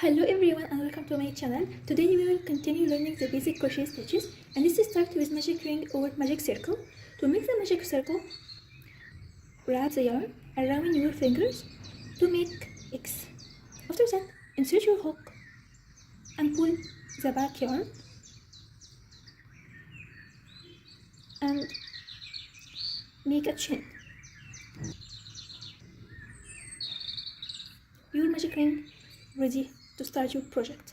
Hello everyone and welcome to my channel. Today we will continue learning the basic crochet stitches, and let's start with magic ring or magic circle. To make the magic circle, wrap the yarn around your fingers to make X. After that, insert your hook and pull the back yarn and make a chain. Your magic ring ready to start your project.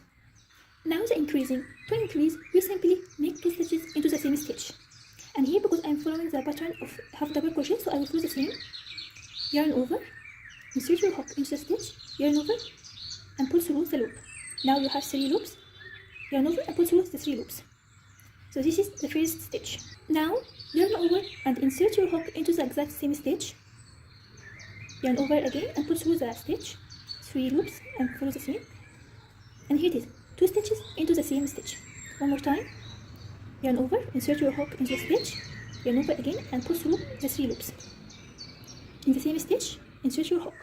Now the increasing. To increase, we simply make 2 stitches into the same stitch. And here, because I'm following the pattern of half double crochet, so I will follow the same. Yarn over, insert your hook into the stitch, yarn over, and pull through the loop. Now you have 3 loops. Yarn over and pull through the 3 loops. So this is the first stitch. Now yarn over and insert your hook into the exact same stitch. Yarn over again and pull through the stitch. 3 loops and follow the same. And here it is, 2 stitches into the same stitch. One more time. Yarn over, insert your hook into the stitch, yarn over again and pull through the 3 loops. In the same stitch, insert your hook.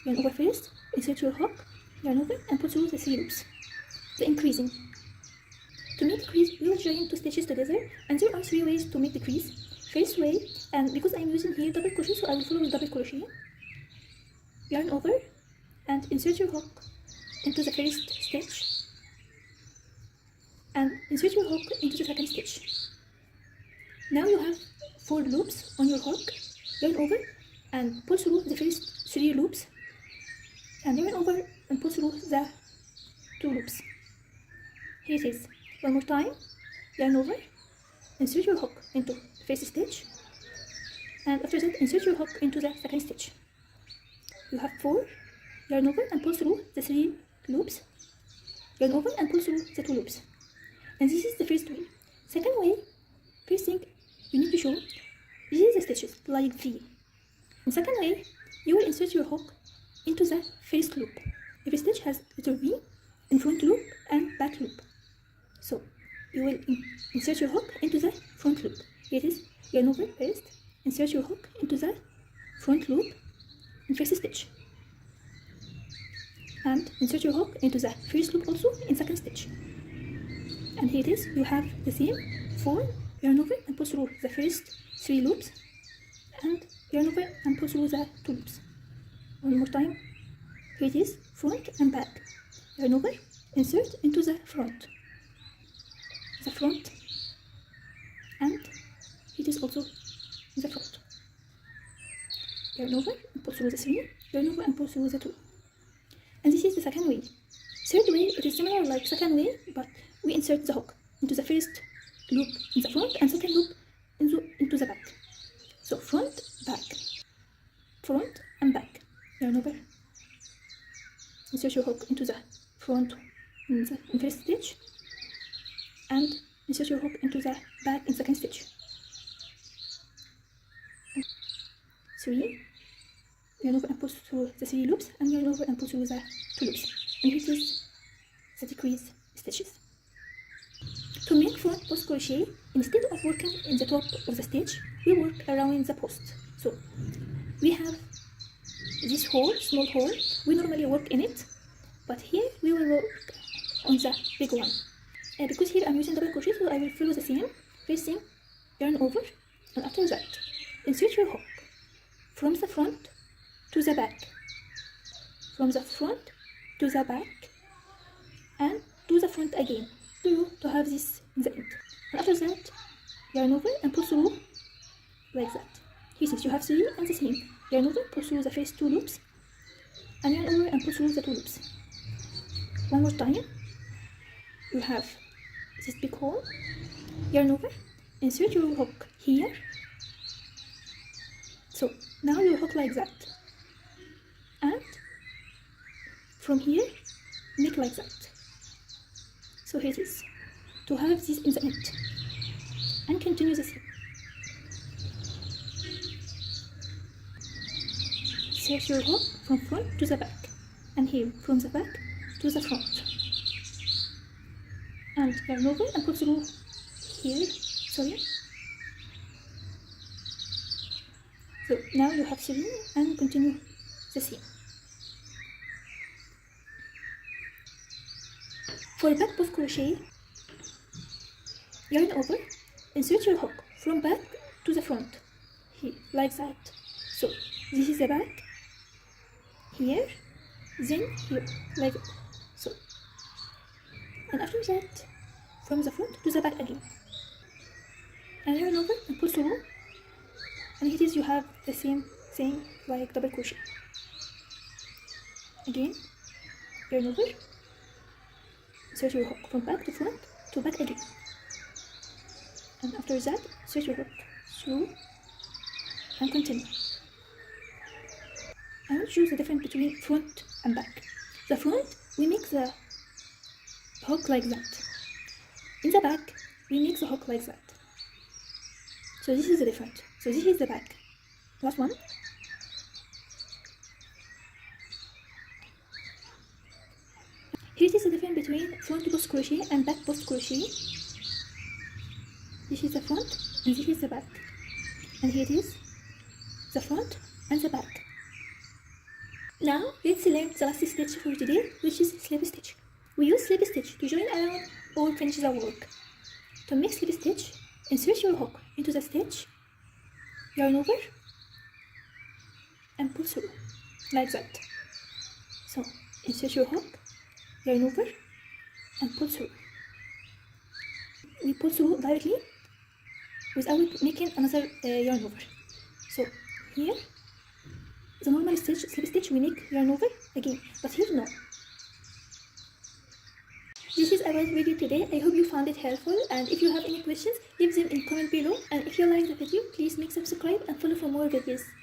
Yarn over first, insert your hook, yarn over and pull through the 3 loops. The increasing. To make the crease, we will join 2 stitches together, and there are 3 ways to make the crease. First way, and because I'm using here double crochet, so I will follow with double crochet. Yarn over and insert your hook into the first stitch and insert your hook into the second stitch. Now you have 4 loops on your hook. Yarn over and pull through the first 3 loops and yarn over and pull through the 2 loops. Here it is. One more time. Yarn over, insert your hook into the first stitch, and after that insert your hook into the second stitch. You have 4. Yarn over and pull through the 3 loops, yarn over and pull through the 2 loops. And this is the first way. Second way, first thing you need to show, this is the stitches like V. In second way, you will insert your hook into the first loop. Every stitch has letter V in front loop and back loop. So you will insert your hook into the front loop. Here it is, yarn over first, insert your hook into the front loop in first stitch. And insert your hook into the first loop also in second stitch. And here it is, you have the same 4, yarn over and pull through the first 3 loops and yarn over and pull through the 2 loops. One more time. Here it is, front and back. Yarn over, insert into the front, and it is also in the front. Yarn over and pull through the 3, yarn over and pull through the 2. And this is the second way. Third way, it is similar like second way, but we insert the hook into the first loop in the front and second loop into the back. So front, and back. Yarn over, insert your hook into the front in first stitch, and insert your hook into the back in second stitch. 3. Yarn over and pull through the 3 loops and yarn over and pull through the 2 loops. And here is the decrease stitches. To make front post crochet, instead of working in the top of the stitch, we work around the post. So we have this hole, small hole, we normally work in it, but here we will work on the big one. And because here I'm using double crochet, so I will follow the same. First thing, yarn over, and after that, insert your hook from the front to the back, from the front to the back, and to the front again, to have this in the end. And after that, yarn over and pull through like that. Here since you have 3 and the same, yarn over, pull through the first 2 loops, and yarn over and pull through the 2 loops. One more time. You have this big hole, yarn over, insert your hook here. So now you hook like that. And from here, make like that. So here it is, to have this in the end, and continue the same. Insert your hook from front to the back, and here from the back to the front, and yarn over and pull through here. So now you have 3 and continue the same. For back post crochet, yarn over, insert your hook from back to the front, here, like that. So this is the back, here, then here, like so. And after that, from the front to the back again. And yarn over and pull through. And here it is, you have the same thing like double crochet. Again, yarn over, insert your hook from back to front to back again. And after that, insert your hook through and continue. I want to choose the difference between front and back. The front, we make the hook like that. In the back, we make the hook like that. So this is the difference. So this is the back. Last one. Here is the difference between front post crochet and back post crochet. This is the front and this is the back. And here it is the front and the back. Now let's learn the last stitch for today, which is slip stitch. We use slip stitch to join around or finish the work. To make slip stitch, insert your hook into the stitch, yarn over, and pull through, like that. So insert your hook, yarn over, and pull through. We pull through directly without making another yarn over. So here, the normal stitch, slip stitch, we make yarn over again, but here no. This is our video today. I hope you found it helpful, and if you have any questions, leave them in comment below. And if you like the video, please make subscribe and follow for more videos.